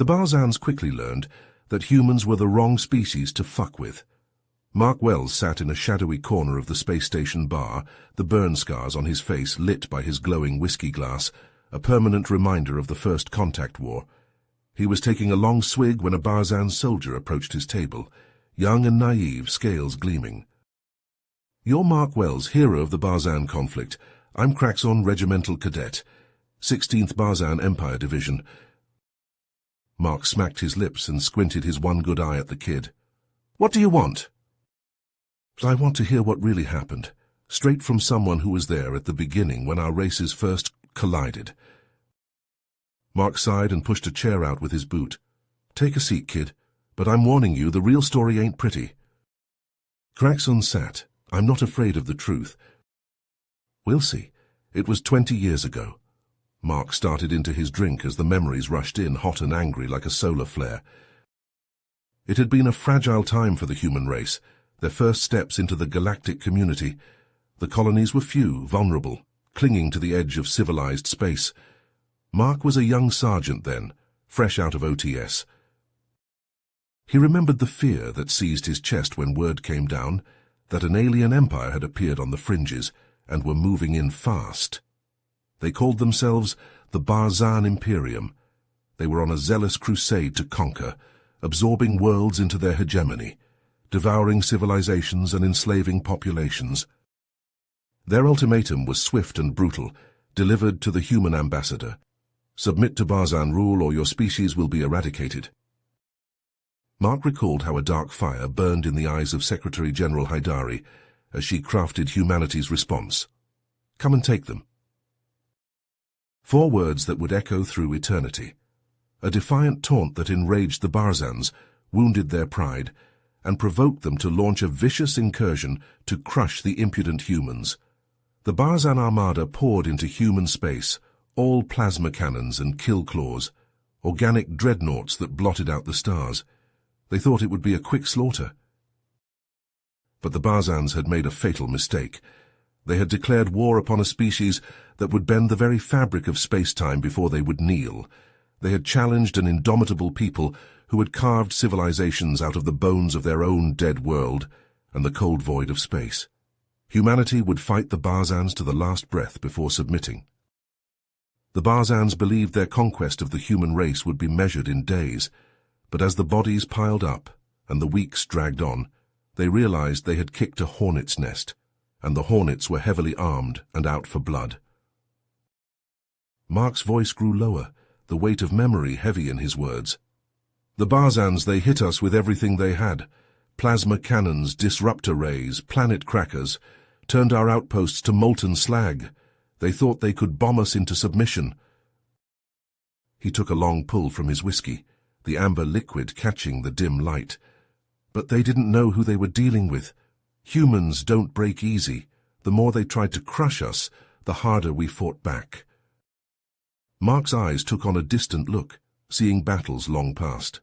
The Barzans quickly learned that humans were the wrong species to fuck with. Mark Wells sat in a shadowy corner of the space station bar, the burn scars on his face lit by his glowing whiskey glass, a permanent reminder of the First Contact War. He was taking a long swig when a Barzan soldier approached his table, young and naive, scales gleaming. "You're Mark Wells, hero of the Barzan conflict. I'm Craxon Regimental Cadet, 16th Barzan Empire Division." Mark smacked his lips and squinted his one good eye at the kid. "What do you want?" "I want to hear what really happened, straight from someone who was there at the beginning when our races first collided." Mark sighed and pushed a chair out with his boot. "Take a seat, kid, but I'm warning you, the real story ain't pretty." Craxon sat. "I'm not afraid of the truth." "We'll see. It was 20 years ago." Mark started into his drink as the memories rushed in, hot and angry like a solar flare. It had been a fragile time for the human race, their first steps into the galactic community. The colonies were few, vulnerable, clinging to the edge of civilized space. Mark was a young sergeant then, fresh out of OTS. He remembered the fear that seized his chest when word came down that an alien empire had appeared on the fringes and were moving in fast. They called themselves the Barzan Imperium. They were on a zealous crusade to conquer, absorbing worlds into their hegemony, devouring civilizations and enslaving populations. Their ultimatum was swift and brutal, delivered to the human ambassador. "Submit to Barzan rule or your species will be eradicated." Mark recalled how a dark fire burned in the eyes of Secretary General Haidari as she crafted humanity's response. "Come and take them." 4 words that would echo through eternity. A defiant taunt that enraged the Barzans, wounded their pride, and provoked them to launch a vicious incursion to crush the impudent humans. The Barzan armada poured into human space, all plasma cannons and kill claws, organic dreadnoughts that blotted out the stars. They thought it would be a quick slaughter. But the Barzans had made a fatal mistake. They had declared war upon a species that would bend the very fabric of space-time before they would kneel. They had challenged an indomitable people who had carved civilizations out of the bones of their own dead world and the cold void of space. Humanity would fight the Barzans to the last breath before submitting. The Barzans believed their conquest of the human race would be measured in days, but as the bodies piled up and the weeks dragged on, they realized they had kicked a hornet's nest, and the hornets were heavily armed and out for blood. Mark's voice grew lower, the weight of memory heavy in his words. "The Barzans, they hit us with everything they had. Plasma cannons, disruptor rays, planet crackers, turned our outposts to molten slag. They thought they could bomb us into submission." He took a long pull from his whiskey, the amber liquid catching the dim light. But they didn't know who they were dealing with. Humans don't break easy. The more they tried to crush us, the harder we fought back. Mark's eyes took on a distant look, seeing battles long past.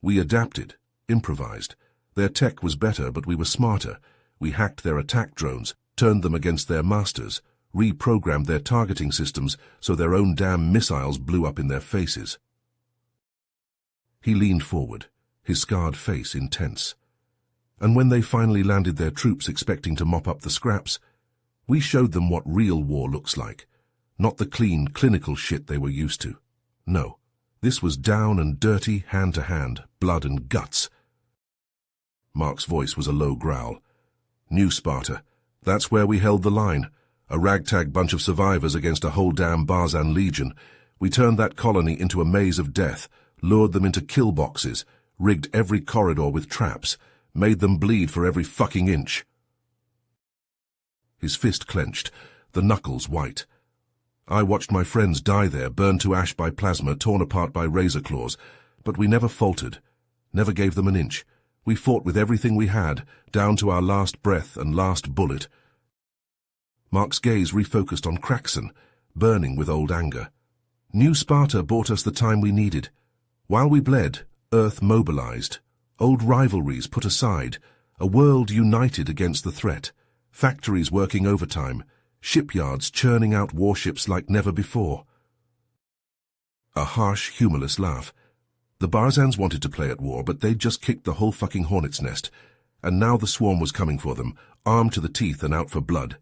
"We adapted, improvised. Their tech was better, but we were smarter. We hacked their attack drones, turned them against their masters, reprogrammed their targeting systems so their own damn missiles blew up in their faces." He leaned forward, his scarred face intense. "And when they finally landed their troops expecting to mop up the scraps, we showed them what real war looks like. Not the clean, clinical shit they were used to. No, this was down and dirty, hand-to-hand, blood and guts." Mark's voice was a low growl. "New Sparta. That's where we held the line. A ragtag bunch of survivors against a whole damn Barzan legion. We turned that colony into a maze of death, lured them into kill boxes, rigged every corridor with traps, made them bleed for every fucking inch." His fist clenched, the knuckles white. "I watched my friends die there, burned to ash by plasma, torn apart by razor claws, but we never faltered, never gave them an inch. We fought with everything we had, down to our last breath and last bullet." Mark's gaze refocused on Craxon, burning with old anger. "New Sparta bought us the time we needed. While we bled, Earth mobilized, old rivalries put aside, a world united against the threat, factories working overtime, shipyards churning out warships like never before." A harsh, humorless laugh. The Barzans wanted to play at war, but they'd just kicked the whole fucking hornet's nest. And now the swarm was coming for them, armed to the teeth and out for blood.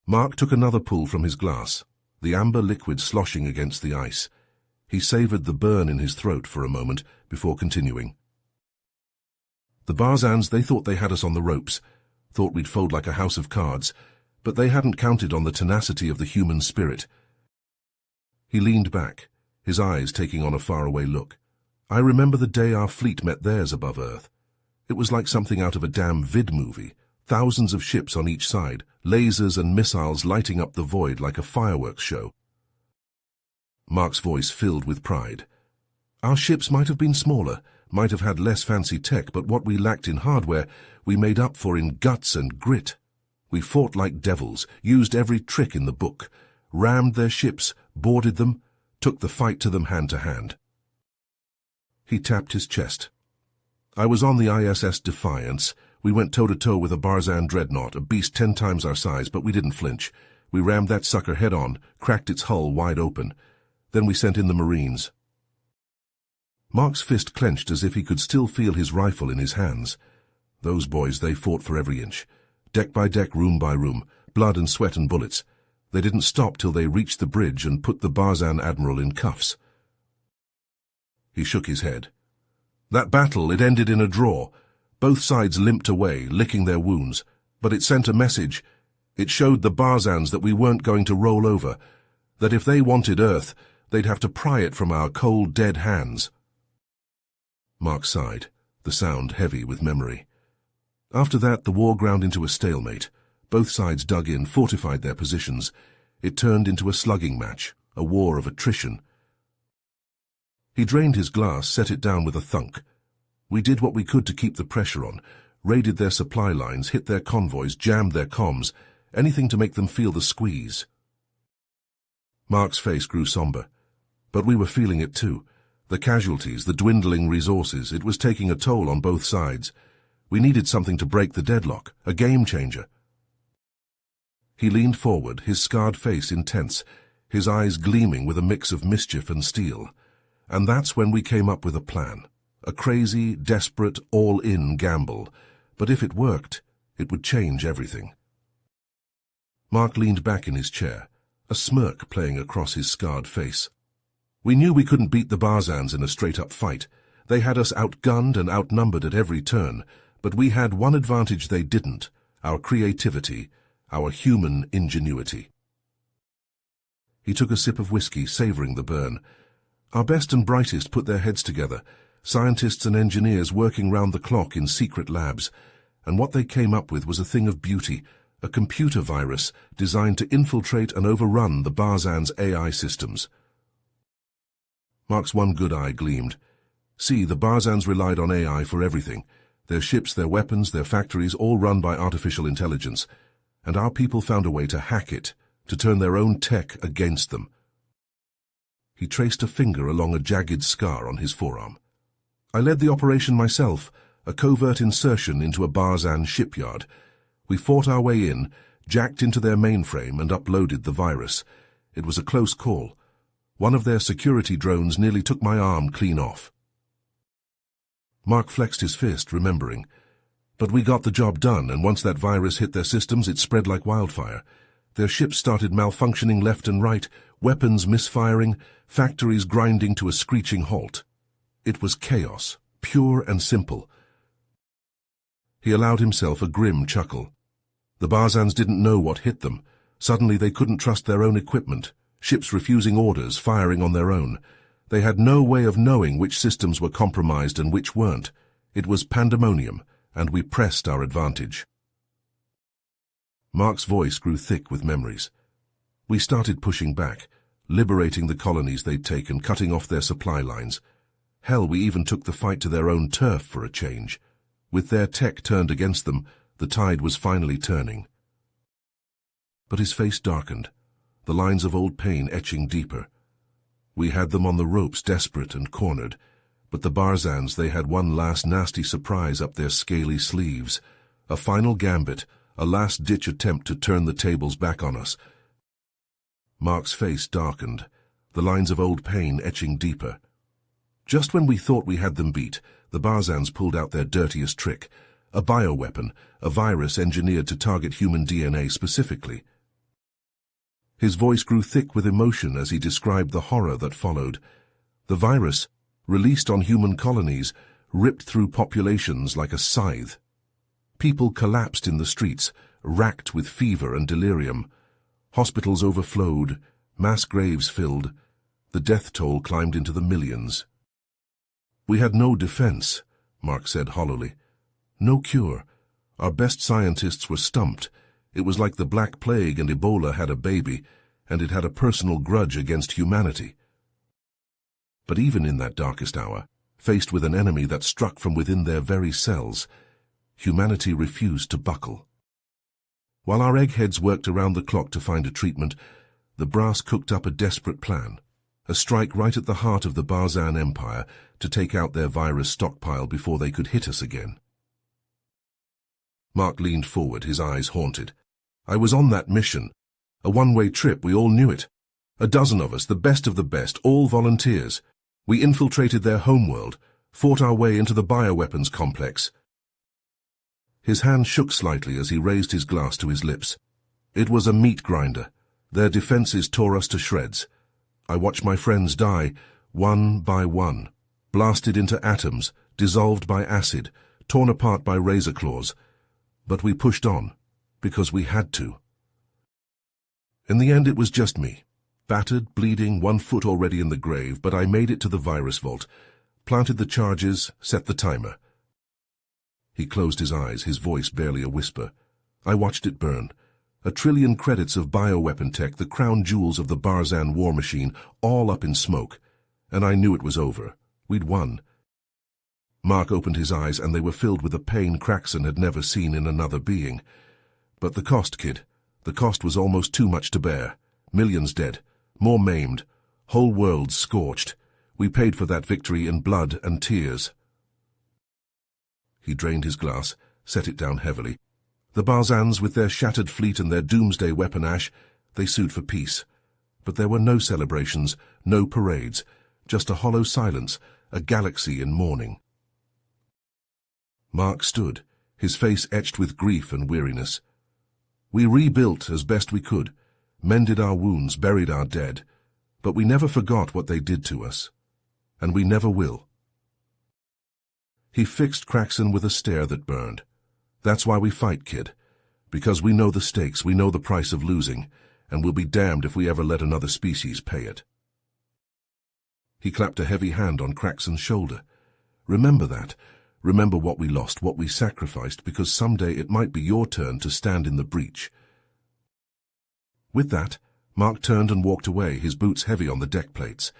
Mark took another pull from his glass, the amber liquid sloshing against the ice. He savoured the burn in his throat for a moment before continuing. The Barzans, they thought they had us on the ropes, thought we'd fold like a house of cards, but they hadn't counted on the tenacity of the human spirit. He leaned back, his eyes taking on a faraway look. I remember the day our fleet met theirs above Earth. It was like something out of a damn vid movie. Thousands of ships on each side, lasers and missiles lighting up the void like a fireworks show. Mark's voice filled with pride. Our ships might have been smaller, might have had less fancy tech, but what we lacked in hardware, we made up for in guts and grit. We fought like devils, used every trick in the book, rammed their ships, boarded them, took the fight to them hand to hand. He tapped his chest. I was on the ISS Defiance. We went toe-to-toe with a Barzan dreadnought, a beast 10 times our size, but we didn't flinch. We rammed that sucker head-on, cracked its hull wide open. Then we sent in the Marines. Mark's fist clenched as if he could still feel his rifle in his hands. Those boys, they fought for every inch. Deck by deck, room by room, blood and sweat and bullets. They didn't stop till they reached the bridge and put the Barzan admiral in cuffs. He shook his head. That battle, it ended in a draw. Both sides limped away, licking their wounds, but it sent a message. It showed the Barzans that we weren't going to roll over, that if they wanted Earth, they'd have to pry it from our cold, dead hands. Mark sighed, the sound heavy with memory. After that, the war ground into a stalemate. Both sides dug in, fortified their positions. It turned into a slugging match, a war of attrition. He drained his glass, set it down with a thunk. We did what we could to keep the pressure on, raided their supply lines, hit their convoys, jammed their comms, anything to make them feel the squeeze. Mark's face grew somber. But we were feeling it too. The casualties, the dwindling resources, it was taking a toll on both sides. We needed something to break the deadlock, a game changer. He leaned forward, his scarred face intense, his eyes gleaming with a mix of mischief and steel. And that's when we came up with a plan. A crazy, desperate, all-in gamble. But if it worked, it would change everything. Mark leaned back in his chair, a smirk playing across his scarred face. We knew we couldn't beat the Barzans in a straight-up fight. They had us outgunned and outnumbered at every turn, but we had one advantage they didn't, our creativity, our human ingenuity. He took a sip of whiskey, savoring the burn. Our best and brightest put their heads together, scientists and engineers working round the clock in secret labs, and what they came up with was a thing of beauty, a computer virus designed to infiltrate and overrun the Barzan's AI systems. Mark's one good eye gleamed. See, the Barzans relied on AI for everything. Their ships, their weapons, their factories, all run by artificial intelligence. And our people found a way to hack it, to turn their own tech against them. He traced a finger along a jagged scar on his forearm. I led the operation myself, a covert insertion into a Barzan shipyard. We fought our way in, jacked into their mainframe and uploaded the virus. It was a close call. One of their security drones nearly took my arm clean off. Mark flexed his fist, remembering. But we got the job done, and once that virus hit their systems, it spread like wildfire. Their ships started malfunctioning left and right, weapons misfiring, factories grinding to a screeching halt. It was chaos, pure and simple. He allowed himself a grim chuckle. The Barzans didn't know what hit them. Suddenly they couldn't trust their own equipment, ships refusing orders, firing on their own. They had no way of knowing which systems were compromised and which weren't. It was pandemonium, and we pressed our advantage. Mark's voice grew thick with memories. We started pushing back, liberating the colonies they'd taken, cutting off their supply lines. Hell, we even took the fight to their own turf for a change. With their tech turned against them, the tide was finally turning. But his face darkened, the lines of old pain etching deeper. We had them on the ropes, desperate and cornered, but the Barzans, they had one last nasty surprise up their scaly sleeves, a final gambit, a last-ditch attempt to turn the tables back on us. Mark's face darkened, the lines of old pain etching deeper. Just when we thought we had them beat, the Barzans pulled out their dirtiest trick, a bioweapon, a virus engineered to target human DNA specifically. His voice grew thick with emotion as he described the horror that followed. The virus, released on human colonies, ripped through populations like a scythe. People collapsed in the streets, racked with fever and delirium. Hospitals overflowed, mass graves filled. The death toll climbed into the millions. We had no defense, Mark said hollowly. No cure. Our best scientists were stumped. It was like the Black Plague and Ebola had a baby, and it had a personal grudge against humanity. But even in that darkest hour, faced with an enemy that struck from within their very cells, humanity refused to buckle. While our eggheads worked around the clock to find a treatment, the brass cooked up a desperate plan, a strike right at the heart of the Barzan Empire to take out their virus stockpile before they could hit us again. Mark leaned forward, his eyes haunted. I was on that mission. A one-way trip, we all knew it. A dozen of us, the best of the best, all volunteers. We infiltrated their homeworld, fought our way into the bioweapons complex. His hand shook slightly as he raised his glass to his lips. It was a meat grinder. Their defenses tore us to shreds. I watched my friends die, one by one, blasted into atoms, dissolved by acid, torn apart by razor claws. But we pushed on, because we had to. In the end, it was just me. Battered, bleeding, 1 foot already in the grave, but I made it to the virus vault, planted the charges, set the timer. He closed his eyes, his voice barely a whisper. I watched it burn. 1 trillion credits of bioweapon tech, the crown jewels of the Barzan war machine, all up in smoke. And I knew it was over. We'd won. Mark opened his eyes, and they were filled with a pain Craxon had never seen in another being. But the cost, kid. The cost was almost too much to bear. Millions dead. More maimed. Whole worlds scorched. We paid for that victory in blood and tears. He drained his glass, set it down heavily. The Barzans, with their shattered fleet and their doomsday weapon ash, they sued for peace. But there were no celebrations, no parades, just a hollow silence, a galaxy in mourning. Mark stood, his face etched with grief and weariness. We rebuilt as best we could, mended our wounds, buried our dead, but we never forgot what they did to us. And we never will. He fixed Craxon with a stare that burned. That's why we fight, kid. Because we know the stakes, we know the price of losing, and we'll be damned if we ever let another species pay it. He clapped a heavy hand on Craxon's shoulder. Remember that. Remember what we lost, what we sacrificed, because someday it might be your turn to stand in the breach. With that, Mark turned and walked away, his boots heavy on the deck plates.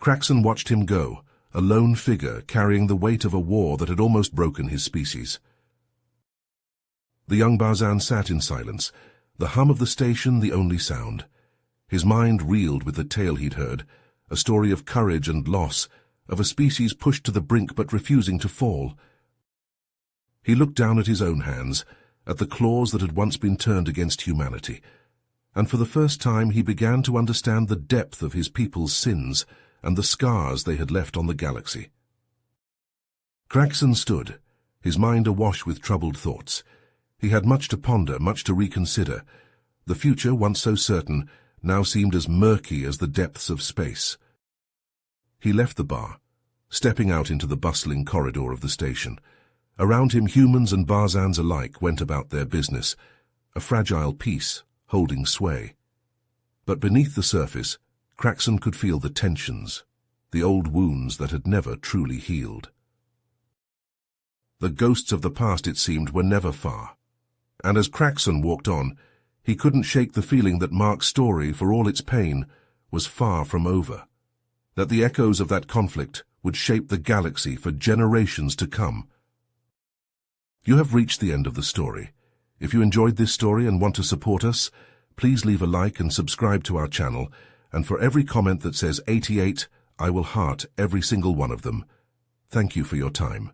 Craxon watched him go, a lone figure carrying the weight of a war that had almost broken his species. The young Barzan sat in silence, the hum of the station the only sound. His mind reeled with the tale he'd heard, a story of courage and loss, of a species pushed to the brink but refusing to fall. He looked down at his own hands, at the claws that had once been turned against humanity, and for the first time he began to understand the depth of his people's sins and the scars they had left on the galaxy. Craxon stood, his mind awash with troubled thoughts. He had much to ponder, much to reconsider. The future, once so certain, now seemed as murky as the depths of space. He left the bar, stepping out into the bustling corridor of the station. Around him, humans and Barzans alike went about their business, a fragile peace holding sway. But beneath the surface, Craxon could feel the tensions, the old wounds that had never truly healed. The ghosts of the past, it seemed, were never far. And as Craxon walked on, he couldn't shake the feeling that Mark's story, for all its pain, was far from over. That the echoes of that conflict would shape the galaxy for generations to come. You have reached the end of the story. If you enjoyed this story and want to support us, please leave a like and subscribe to our channel, and for every comment that says 88, I will heart every single one of them. Thank you for your time.